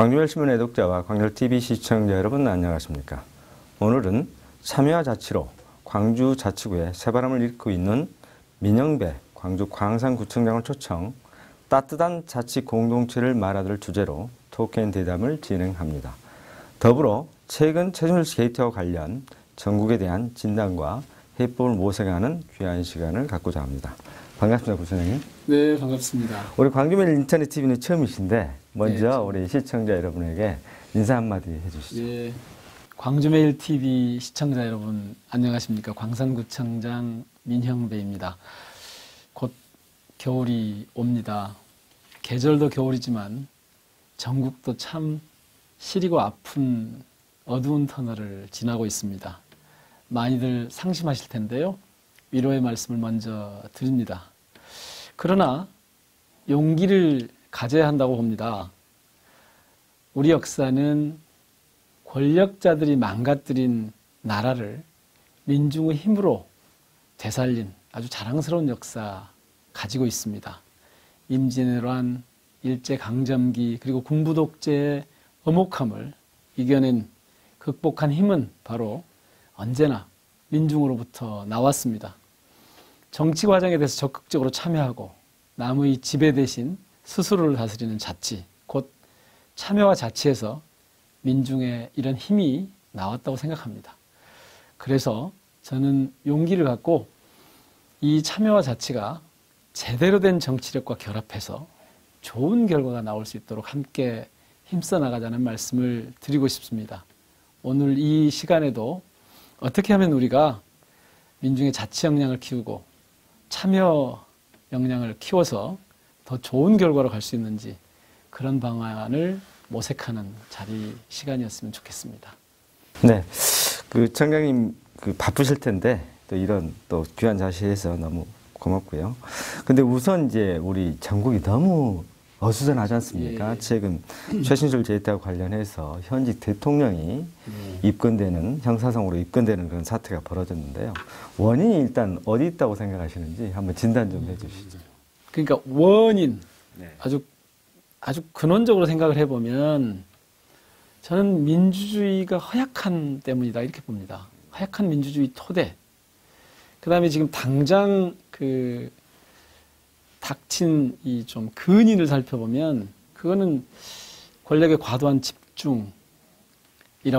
광주열신문 애독자와 광열TV 시청자 여러분 안녕하십니까. 오늘은 참여와 자치로 광주자치구에 새바람을 일으키고 있는 민영배 광주 광산구청장을 초청 따뜻한 자치 공동체를 말아들 주제로 토크앤대담을 진행합니다. 더불어 최근 최순실 게이트와 관련 전국에 대한 진단과 해법을 모색하는 귀한 시간을 갖고자 합니다. 반갑습니다, 구청장님. 네, 반갑습니다. 우리 광주매일 인터넷 TV는 처음이신데 먼저 네, 우리 시청자 여러분에게 인사 한마디 해주시죠. 네, 광주매일 TV 시청자 여러분 안녕하십니까. 광산구청장 민형배입니다. 곧 겨울이 옵니다. 계절도 겨울이지만 전국도 참 시리고 아픈 어두운 터널을 지나고 있습니다. 많이들 상심하실 텐데요. 위로의 말씀을 먼저 드립니다. 그러나 용기를 가져야 한다고 봅니다. 우리 역사는 권력자들이 망가뜨린 나라를 민중의 힘으로 되살린 아주 자랑스러운 역사 가지고 있습니다. 임진왜란, 일제강점기 그리고 군부독재의 엄혹함을 이겨낸 극복한 힘은 바로 언제나 민중으로부터 나왔습니다. 정치 과정에 대해서 적극적으로 참여하고 남의 지배 대신 스스로를 다스리는 자치, 곧 참여와 자치에서 민중의 이런 힘이 나왔다고 생각합니다. 그래서 저는 용기를 갖고 이 참여와 자치가 제대로 된 정치력과 결합해서 좋은 결과가 나올 수 있도록 함께 힘써 나가자는 말씀을 드리고 싶습니다. 오늘 이 시간에도 어떻게 하면 우리가 민중의 자치 역량을 키우고 참여 역량을 키워서 더 좋은 결과로 갈 수 있는지 그런 방안을 모색하는 자리 시간이었으면 좋겠습니다. 네, 그 청장님 바쁘실 텐데 또 이런 또 귀한 자리에서 너무 고맙고요. 근데 우선 이제 우리 전국이 너무 어수선하지 않습니까? 예. 최근 최순실 게이트와 관련해서 현직 대통령이 입건되는 형사상으로 입건되는 그런 사태가 벌어졌는데요. 원인이 일단 어디 있다고 생각하시는지 한번 진단 좀 해주시죠. 그러니까 원인 네. 아주 근원적으로 생각을 해보면 저는 민주주의가 허약한 때문이다 이렇게 봅니다. 허약한 민주주의 토대. 그다음에 지금 당장 닥친 이 좀 근인을 살펴보면 그거는 권력의 과도한 집중이라고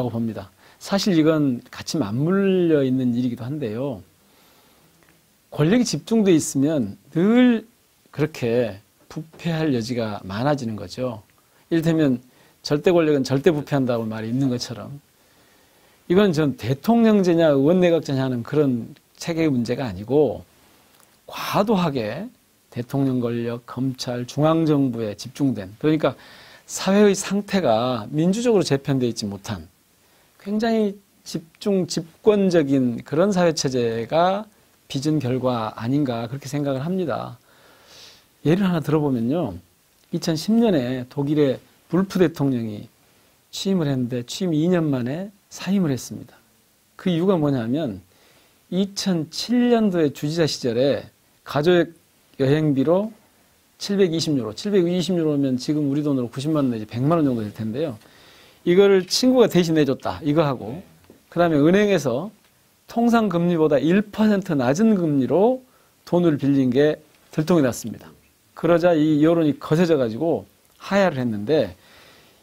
봅니다. 사실 이건 같이 맞물려 있는 일이기도 한데요. 권력이 집중돼 있으면 늘 그렇게 부패할 여지가 많아지는 거죠. 이를테면 절대 권력은 절대 부패한다고 말이 있는 것처럼 이건 전 대통령제냐 의원내각제냐 하는 그런 체계의 문제가 아니고 과도하게 대통령 권력, 검찰, 중앙정부에 집중된 그러니까 사회의 상태가 민주적으로 재편되어 있지 못한 굉장히 집권적인 그런 사회체제가 빚은 결과 아닌가 그렇게 생각을 합니다. 예를 하나 들어보면요. 2010년에 독일의 불프 대통령이 취임을 했는데 취임 2년 만에 사임을 했습니다. 그 이유가 뭐냐면 2007년도에 주지사 시절에 가족 여행비로 720유로, 720유로면 지금 우리 돈으로 90만 원 내지 100만 원 정도 될 텐데요. 이거를 친구가 대신 내줬다. 이거 하고 그 다음에 은행에서 통상 금리보다 1% 낮은 금리로 돈을 빌린 게 들통이 났습니다. 그러자 이 여론이 거세져 가지고 하야를 했는데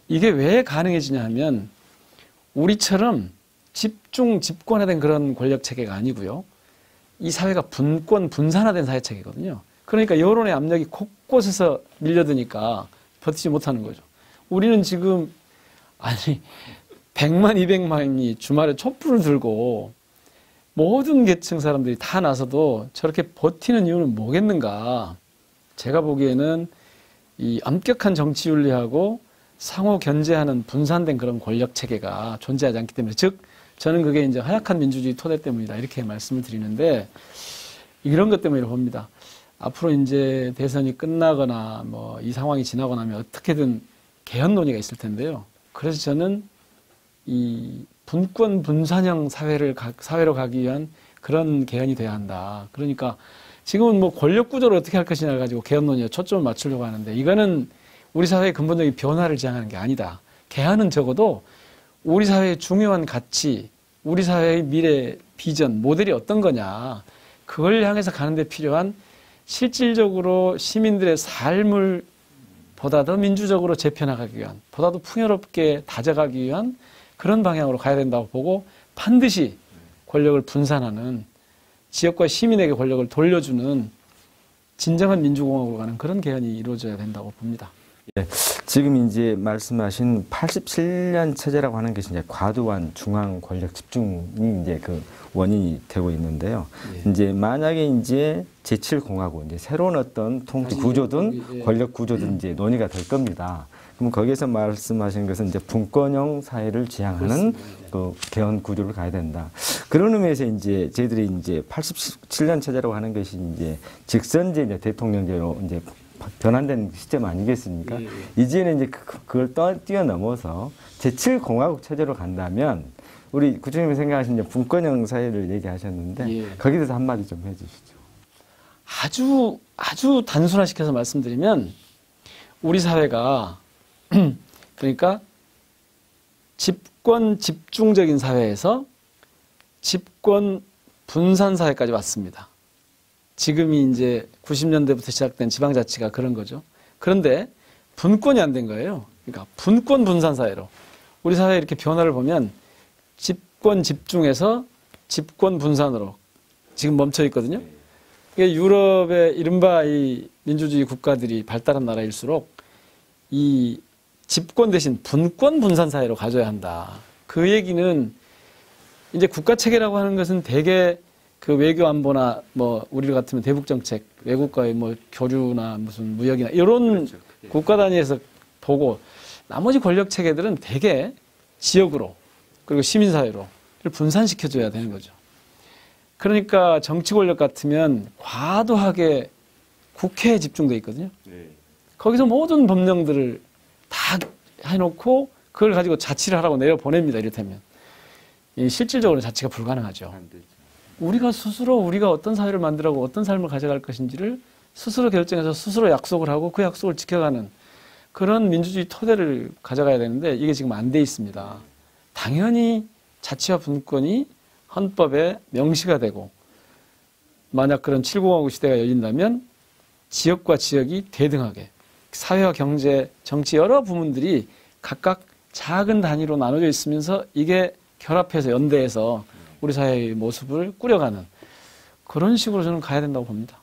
이게 왜 가능해지냐 하면 우리처럼 집권화된 그런 권력 체계가 아니고요. 이 사회가 분산화된 사회 체계거든요. 그러니까 여론의 압력이 곳곳에서 밀려드니까 버티지 못하는 거죠. 우리는 지금 100만, 200만이 주말에 촛불을 들고 모든 계층 사람들이 다 나서도 저렇게 버티는 이유는 뭐겠는가. 제가 보기에는 이 엄격한 정치 윤리하고 상호 견제하는 분산된 그런 권력 체계가 존재하지 않기 때문에 즉 저는 그게 이제 허약한 민주주의 토대 때문이다 이렇게 말씀을 드리는데 이런 것 때문이라고 봅니다. 앞으로 이제 대선이 끝나거나 뭐 이 상황이 지나고 나면 어떻게든 개헌 논의가 있을 텐데요. 그래서 저는 이 분권 분산형 사회로 가기 위한 그런 개헌이 돼야 한다. 그러니까 지금은 뭐 권력 구조를 어떻게 할 것이냐 가지고 개헌 논의에 초점을 맞추려고 하는데 이거는 우리 사회의 근본적인 변화를 지향하는 게 아니다. 개헌은 적어도 우리 사회의 중요한 가치, 우리 사회의 미래 비전, 모델이 어떤 거냐, 그걸 향해서 가는 데 필요한 실질적으로 시민들의 삶을 보다 더 민주적으로 재편나가기 위한, 보다 더 풍요롭게 다져가기 위한 그런 방향으로 가야 된다고 보고, 반드시 권력을 분산하는, 지역과 시민에게 권력을 돌려주는 진정한 민주공화국으로 가는 그런 개헌이 이루어져야 된다고 봅니다. 예, 지금 이제 말씀하신 87년 체제라고 하는 것이 이제 과도한 중앙 권력 집중이 이제 그 원인이 되고 있는데요. 예. 이제 만약에 이제 제7공화국, 이제 새로운 어떤 통치 구조든 권력 구조든 이제 논의가 될 겁니다. 그럼 거기에서 말씀하신 것은 이제 분권형 사회를 지향하는 그 개헌 구조를 가야 된다. 그런 의미에서 이제 저희들이 이제 87년 체제라고 하는 것이 이제 직선제 이제 대통령제로 이제 변환된 시점 아니겠습니까? 이제는 이제 그걸 뛰어넘어서 제7공화국 체제로 간다면 우리 구청님이 생각하시는 분권형 사회를 얘기하셨는데 거기에 대해서 한마디 좀 해주시죠. 아주 단순화시켜서 말씀드리면 우리 사회가 그러니까 집권 집중적인 사회에서 집권 분산 사회까지 왔습니다. 지금이 이제 90년대부터 시작된 지방자치가 그런 거죠. 그런데 분권이 안 된 거예요. 그러니까 분권 분산 사회로. 우리 사회 이렇게 변화를 보면 집권 집중에서 집권 분산으로 지금 멈춰 있거든요. 이게 유럽의 이른바 이 민주주의 국가들이 발달한 나라일수록 이 집권 대신 분권 분산 사회로 가져야 한다. 그 얘기는 이제 국가 체계라고 하는 것은 대개 그 외교 안보나 뭐 우리 같으면 대북 정책, 외국과의 뭐 교류나 무슨 무역이나 이런 국가 단위에서 보고 나머지 권력 체계들은 대개 지역으로 그리고 시민 사회로 분산시켜 줘야 되는 거죠. 그러니까 정치 권력 같으면 과도하게 국회에 집중돼 있거든요. 거기서 모든 법령들을 다 해놓고 그걸 가지고 자치를 하라고 내려보냅니다. 이를테면 실질적으로 자치가 불가능하죠. 우리가 스스로 우리가 어떤 사회를 만들고 어떤 삶을 가져갈 것인지를 스스로 결정해서 스스로 약속을 하고 그 약속을 지켜가는 그런 민주주의 토대를 가져가야 되는데 이게 지금 안 돼 있습니다. 당연히 자치와 분권이 헌법에 명시가 되고 만약 그런 7공화국 시대가 열린다면 지역과 지역이 대등하게 사회와 경제, 정치 여러 부문들이 각각 작은 단위로 나눠져 있으면서 이게 결합해서 연대해서 우리 사회의 모습을 꾸려가는 그런 식으로 저는 가야 된다고 봅니다.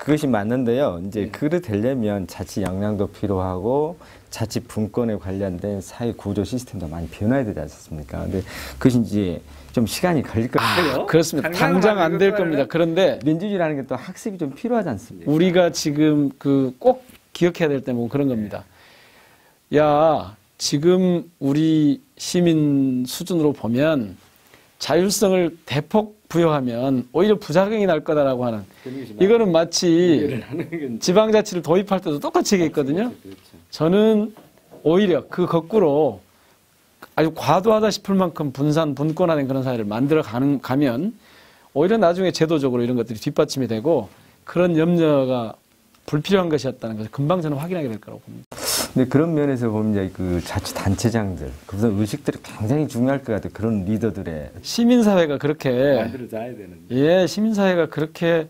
그것이 맞는데요. 이제 그래 되려면 자치 역량도 필요하고 자치 분권에 관련된 사회 구조 시스템도 많이 변화해야 되지 않습니까? 근데 그것이 이제 좀 시간이 걸릴 거예요. 그렇습니다. 당장 안 될 겁니다. 그런데 민주주의라는 게 또 학습이 좀 필요하지 않습니까? 우리가 지금 그 꼭 기억해야 될 때 뭐 그런 겁니다. 야, 지금 우리 시민 수준으로 보면 자율성을 대폭 부여하면 오히려 부작용이 날 거다라고 하는 이거는 마치 지방자치를 도입할 때도 똑같이 얘기했거든요. 저는 오히려 그 거꾸로 아주 과도하다 싶을 만큼 분산, 분권화된 그런 사회를 만들어 가면 오히려 나중에 제도적으로 이런 것들이 뒷받침이 되고 그런 염려가 불필요한 것이었다는 것을 금방 저는 확인하게 될 거라고 봅니다. 근데 그런 면에서 보면 이제 그 자치단체장들, 그런 의식들이 굉장히 중요할 것 같아요. 그런 리더들의. 시민사회가 그렇게. 만들어져야 되는데. 예, 시민사회가 그렇게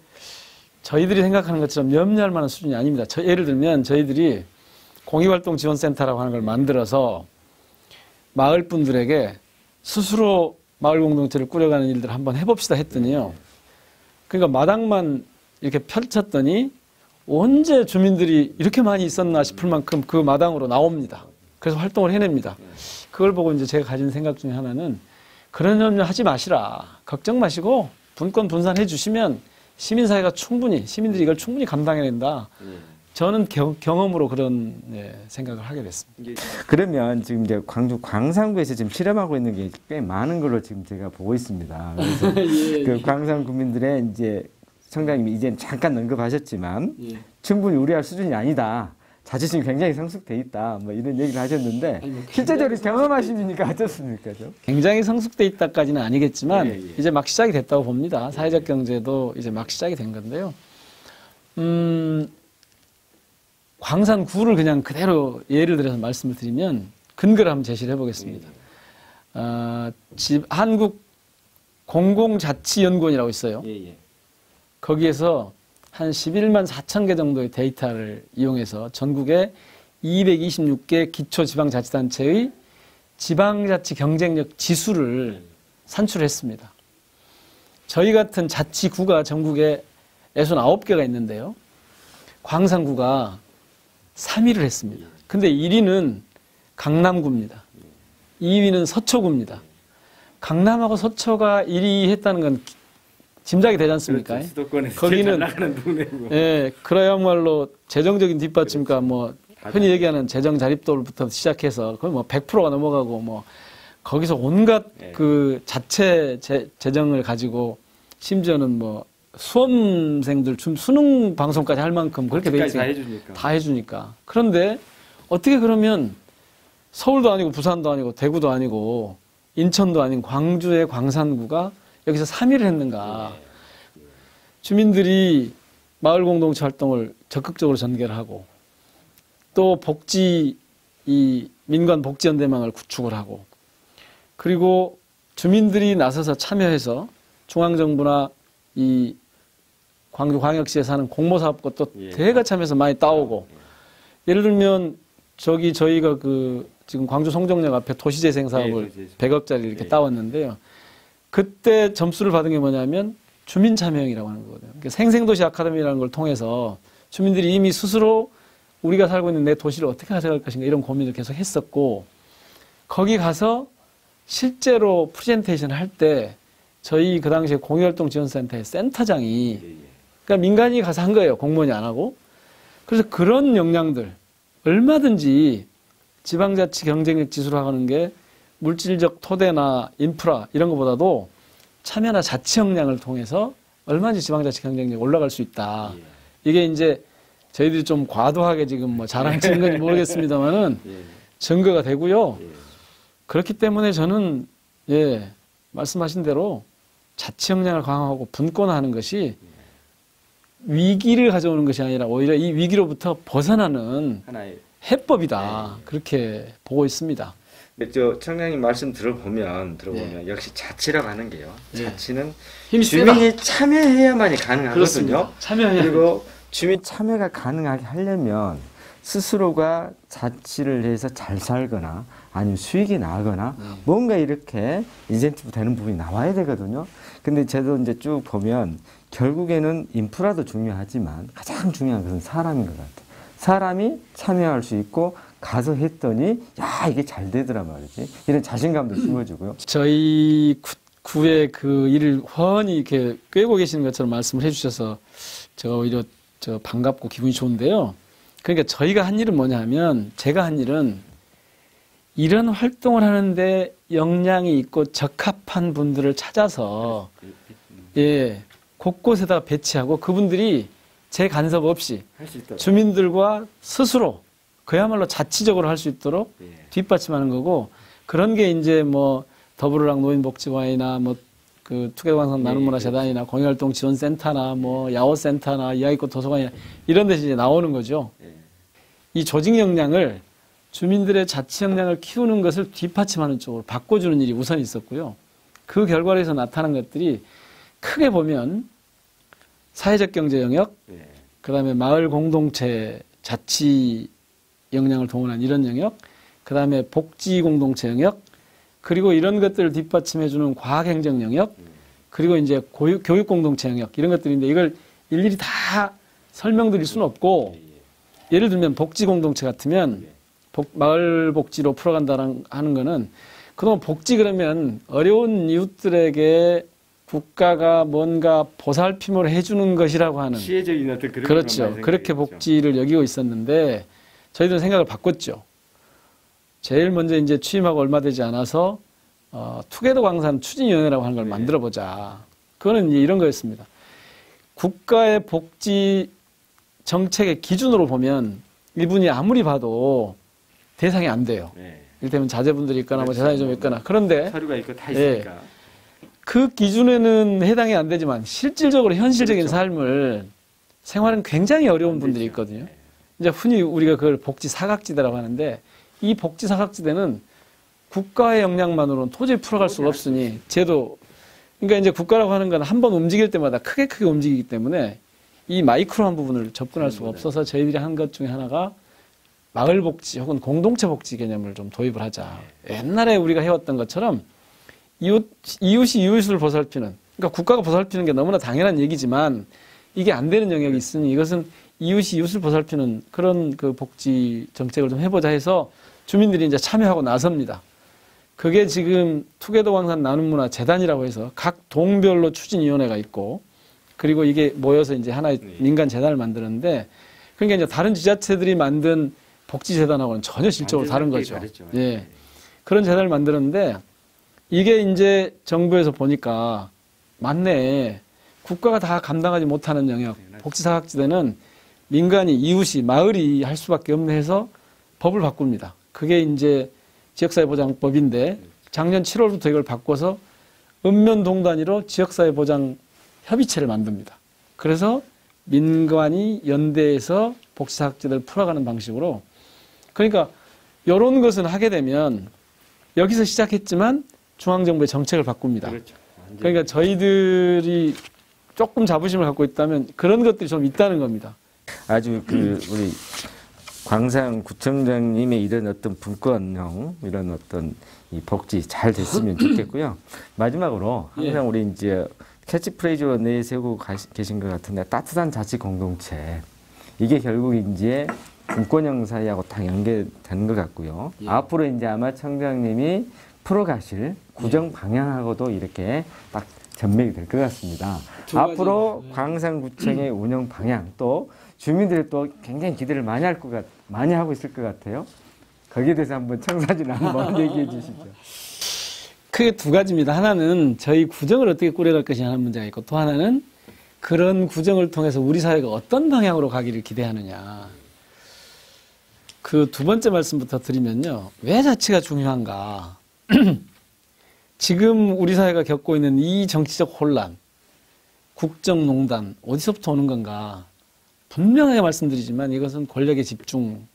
저희들이 생각하는 것처럼 염려할 만한 수준이 아닙니다. 예를 들면 저희들이 공익활동지원센터라고 하는 걸 만들어서 마을 분들에게 스스로 마을 공동체를 꾸려가는 일들을 한번 해봅시다 했더니요. 그러니까 마당만 이렇게 펼쳤더니 언제 주민들이 이렇게 많이 있었나 싶을 만큼 그 마당으로 나옵니다. 그래서 활동을 해냅니다. 그걸 보고 이제 제가 가진 생각 중에 하나는 그런 염려 하지 마시라. 걱정 마시고 분권 분산해 주시면 시민사회가 충분히, 시민들이 이걸 충분히 감당해낸다. 저는 경험으로 그런 생각을 하게 됐습니다. 그러면 지금 이제 광주 광산구에서 지금 실험하고 있는 게 꽤 많은 걸로 지금 제가 보고 있습니다. 그래서 예, 그 광산 구민들의 이제 청장님이 이제 잠깐 언급하셨지만 충분히 우려할 수준이 아니다. 자존심이 굉장히 성숙돼 있다. 뭐 이런 얘기를 하셨는데 실제적으로 경험하시니까 어떻습니까? 굉장히 성숙돼 있다까지는 아니겠지만 이제 막 시작이 됐다고 봅니다. 사회적 경제도 이제 막 시작이 된 건데요. 광산구를 그냥 그대로 예를 들어서 말씀을 드리면 근거를 한번 제시를 해보겠습니다. 한국 공공자치연구원이라고 있어요. 거기에서 한 11만 4천 개 정도의 데이터를 이용해서 전국에 226개 기초지방자치단체의 지방자치 경쟁력 지수를 산출했습니다. 저희 같은 자치구가 전국에 69개가 있는데요. 광산구가 3위를 했습니다. 근데 1위는 강남구입니다. 2위는 서초구입니다. 강남하고 서초가 1위 했다는 건 짐작이 되지 않습니까? 그렇죠. 수도권에서 거기는 제일 잘 나가는 동네고. 예, 그야말로 재정적인 뒷받침과 뭐 흔히 얘기하는 재정 자립도부터 시작해서 거의 뭐 100%가 넘어가고 뭐 거기서 온갖 그 자체 재정을 가지고 심지어는 뭐 수험생들 수능 방송까지 할 만큼 그렇게 돼 있으니까 다 해주니까. 그런데 어떻게 그러면 서울도 아니고 부산도 아니고 대구도 아니고 인천도 아닌 광주의 광산구가 여기서 3위를 했는가. 주민들이 마을 공동체 활동을 적극적으로 전개를 하고 또 민간 복지연대망을 구축을 하고 그리고 주민들이 나서서 참여해서 중앙정부나 이 광주광역시에서 하는 공모사업과 또 대가 참여해서 많이 따오고 예를 들면 저희가 지금 광주 송정역 앞에 도시재생 사업을 100억짜리 이렇게 따왔는데요. 그때 점수를 받은 게 뭐냐면 주민 참여형이라고 하는 거거든요. 그러니까 생생도시 아카데미라는 걸 통해서 주민들이 이미 스스로 우리가 살고 있는 내 도시를 어떻게 가져갈 것인가 이런 고민을 계속 했었고 거기 가서 실제로 프레젠테이션을 할 때 저희 그 당시에 공유활동지원센터의 센터장이 그러니까 민간이 가서 한 거예요. 공무원이 안 하고. 그래서 그런 역량들 얼마든지 지방자치 경쟁력 지수로 하는 게 물질적 토대나 인프라 이런 것보다도 참여나 자치 역량을 통해서 얼마든지 지방자치 경쟁력이 올라갈 수 있다. 이게 이제 저희들이 좀 과도하게 지금 뭐 자랑치는 건지 모르겠습니다만은 증거가 되고요. 그렇기 때문에 저는 말씀하신 대로 자치 역량을 강화하고 분권화하는 것이 위기를 가져오는 것이 아니라 오히려 이 위기로부터 벗어나는 하나의 해법이다. 그렇게 보고 있습니다. 청장님 말씀 들어보면 역시 자치라고 하는 게요. 자치는 힘이 주민이 참여해야만이 가능하거든요. 그렇습니다. 그리고 주민 참여가 가능하게 하려면 스스로가 자치를 해서 잘 살거나 아니면 수익이 나거나 뭔가 이렇게 인센티브 되는 부분이 나와야 되거든요. 근데 저도 이제 쭉 보면 결국에는 인프라도 중요하지만 가장 중요한 것은 사람인 것 같아요. 사람이 참여할 수 있고 가서 했더니 야 이게 잘 되더라 말이지. 이런 자신감도 심어주고요. 저희 구의 그 일을 훤히 이렇게 꿰고 계시는 것처럼 말씀을 해주셔서 제가 오히려 반갑고 기분이 좋은데요. 그러니까 저희가 한 일은 뭐냐 하면 제가 한 일은 이런 활동을 하는데 역량이 있고 적합한 분들을 찾아서 곳곳에다 배치하고 그분들이 제 간섭 없이 주민들과 스스로 그야말로 자치적으로 할 수 있도록 뒷받침하는 거고 그런 게 이제 뭐 더불어랑 노인복지관이나 뭐 그 투개방송 나눔문화재단이나 공유활동지원센터나 뭐 야호센터나 이야기꽃 도서관이나 이런 데서 이제 나오는 거죠. 이 조직 역량을 주민들의 자치 역량을 키우는 것을 뒷받침하는 쪽으로 바꿔주는 일이 우선 있었고요. 그 결과로 해서 나타난 것들이 크게 보면 사회적 경제 영역, 그 다음에 마을 공동체 자치 역량을 동원한 이런 영역, 그 다음에 복지 공동체 영역, 그리고 이런 것들을 뒷받침해주는 과학행정 영역, 그리고 이제 교육 공동체 영역, 이런 것들인데 이걸 일일이 다 설명드릴 수는 없고, 예를 들면 복지 공동체 같으면 마을 복지로 풀어간다는 하는 거는 그동안 복지 그러면 어려운 이웃들에게 국가가 뭔가 보살핌을 해주는 것이라고 하는 시혜적인 어떤 그런 그렇죠. 그렇게 복지를 여기고 있었는데 저희들은 생각을 바꿨죠. 제일 먼저 이제 취임하고 얼마 되지 않아서 투게더 광산 추진위원회라고 하는 걸 만들어 보자. 그거는 이제 이런 거였습니다. 국가의 복지 정책의 기준으로 보면 이분이 아무리 봐도 대상이 안 돼요. 이를테면 자제분들이 있거나 뭐 재산이 좀 있거나 그런데 서류가 있고 다 있으니까 그 기준에는 해당이 안 되지만 실질적으로 현실적인 삶을 생활은 굉장히 어려운 분들이 있거든요. 이제 흔히 우리가 그걸 복지 사각지대라고 하는데 이 복지사각지대는 국가의 역량만으로는 도저히 풀어갈 수가 없으니 제도 그러니까 이제 국가라고 하는 건 한 번 움직일 때마다 크게 움직이기 때문에 이 마이크로한 부분을 접근할 수가 없어서 저희들이 한 것 중에 하나가 마을 복지 혹은 공동체 복지 개념을 좀 도입을 하자. 옛날에 우리가 해왔던 것처럼 이웃이 이웃을 보살피는 그러니까 국가가 보살피는 게 너무나 당연한 얘기지만 이게 안 되는 영역이 있으니 이것은 이웃이 이웃을 보살피는 그런 그 복지 정책을 좀 해보자 해서 주민들이 이제 참여하고 나섭니다. 그게 지금 투게더 광산 나눔문화 재단이라고 해서 각 동별로 추진위원회가 있고 그리고 이게 모여서 이제 하나의 민간 재단을 만드는데 그러니까 이제 다른 지자체들이 만든 복지재단하고는 전혀 실적으로 다른 거죠. 예. 그런 재단을 만들었는데 이게 이제 정부에서 보니까 맞네. 국가가 다 감당하지 못하는 영역, 복지사각지대는 민간이, 이웃이, 마을이 할 수밖에 없네 해서 법을 바꿉니다. 그게 이제 지역사회보장법인데 작년 7월부터 이걸 바꿔서 읍면동 단위로 지역사회보장협의체를 만듭니다. 그래서 민간이 연대해서 복지사각지대를 풀어가는 방식으로 그러니까 이런 것은 하게 되면 여기서 시작했지만 중앙정부의 정책을 바꿉니다. 그렇죠. 그러니까 저희들이 조금 자부심을 갖고 있다면 그런 것들이 좀 있다는 겁니다. 아주 우리 광산구청장님의 이런 어떤 분권형 이런 어떤 이 복지 잘 됐으면 좋겠고요. 마지막으로 항상 우리 이제 캐치프레이즈로 내세우고 계신 것 같은데 따뜻한 자치 공동체 이게 결국 이제 분권형 사회하고 다 연계되는 것 같고요. 앞으로 이제 아마 청장님이 풀어가실 구정 방향하고도 이렇게 딱 전맥이 될 것 같습니다. 앞으로 광산구청의 운영 방향 또 주민들이 또 굉장히 기대를 많이 하고 있을 것 같아요. 거기에 대해서 한번 청사진 한번 얘기해 주시죠. 크게 두 가지입니다. 하나는 저희 구정을 어떻게 꾸려갈 것이냐 하는 문제가 있고 또 하나는 그런 구정을 통해서 우리 사회가 어떤 방향으로 가기를 기대하느냐. 그 두 번째 말씀부터 드리면요. 왜 자치가 중요한가. 지금 우리 사회가 겪고 있는 이 정치적 혼란, 국정농단 어디서부터 오는 건가. 분명하게 말씀드리지만 이것은 권력의 집권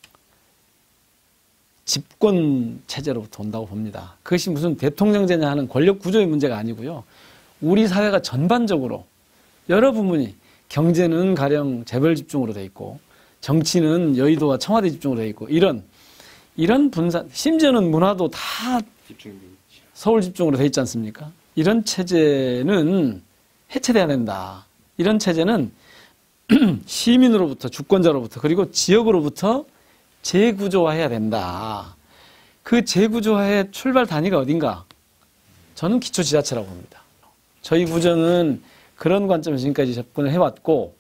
체제로부터 온다고 봅니다. 그것이 무슨 대통령제냐 하는 권력 구조의 문제가 아니고요. 우리 사회가 전반적으로 여러 부분이 경제는 가령 재벌 집중으로 돼 있고 정치는 여의도와 청와대 집중으로 돼 있고 이런 분산 심지어는 문화도 다 서울 집중으로 돼 있지 않습니까? 이런 체제는 해체돼야 된다. 이런 체제는 시민으로부터 주권자로부터 그리고 지역으로부터 재구조화해야 된다. 그 재구조화의 출발 단위가 어딘가? 저는 기초지자체라고 봅니다. 저희 구정은 그런 관점에서 지금까지 접근을 해왔고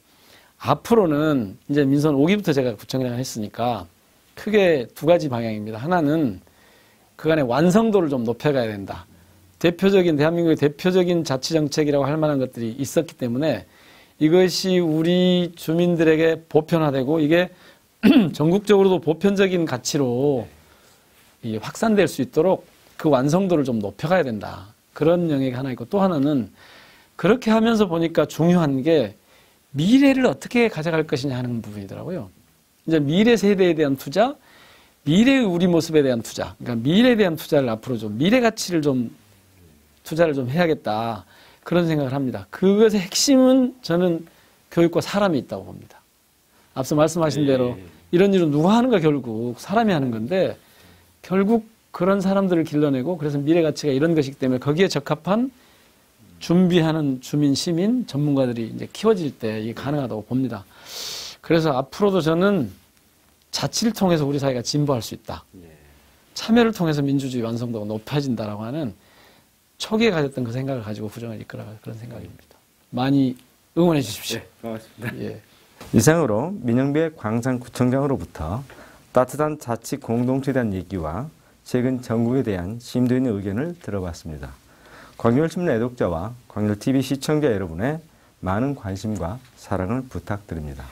앞으로는 이제 민선 5기부터 제가 구청장을 했으니까 크게 두 가지 방향입니다. 하나는 그간의 완성도를 좀 높여가야 된다. 대한민국의 대표적인 자치정책이라고 할 만한 것들이 있었기 때문에 이것이 우리 주민들에게 보편화되고 이게 전국적으로도 보편적인 가치로 확산될 수 있도록 그 완성도를 좀 높여가야 된다. 그런 영역이 하나 있고 또 하나는 그렇게 하면서 보니까 중요한 게 미래를 어떻게 가져갈 것이냐 하는 부분이더라고요. 이제 미래 세대에 대한 투자, 미래의 우리 모습에 대한 투자, 그러니까 미래에 대한 투자를 앞으로 좀 미래 가치를 좀 투자를 좀 해야겠다. 그런 생각을 합니다. 그것의 핵심은 저는 교육과 사람이 있다고 봅니다. 앞서 말씀하신 대로 이런 일은 누가 하는가 결국 사람이 하는 건데 결국 그런 사람들을 길러내고 그래서 미래 가치가 이런 것이기 때문에 거기에 적합한 준비하는 주민, 시민, 전문가들이 이제 키워질 때 이게 가능하다고 봅니다. 그래서 앞으로도 저는 자치를 통해서 우리 사회가 진보할 수 있다. 참여를 통해서 민주주의 완성도가 높아진다라고 하는 초기에 가졌던 그 생각을 가지고 구정을 이끌어갈 그런 생각입니다. 많이 응원해 주십시오. 네, 고맙습니다. 예. 이상으로 민영배 광산구청장으로부터 따뜻한 자치 공동체에 대한 얘기와 최근 정국에 대한 심도 있는 의견을 들어봤습니다. 광열신문 애독자와 광열TV 시청자 여러분의 많은 관심과 사랑을 부탁드립니다.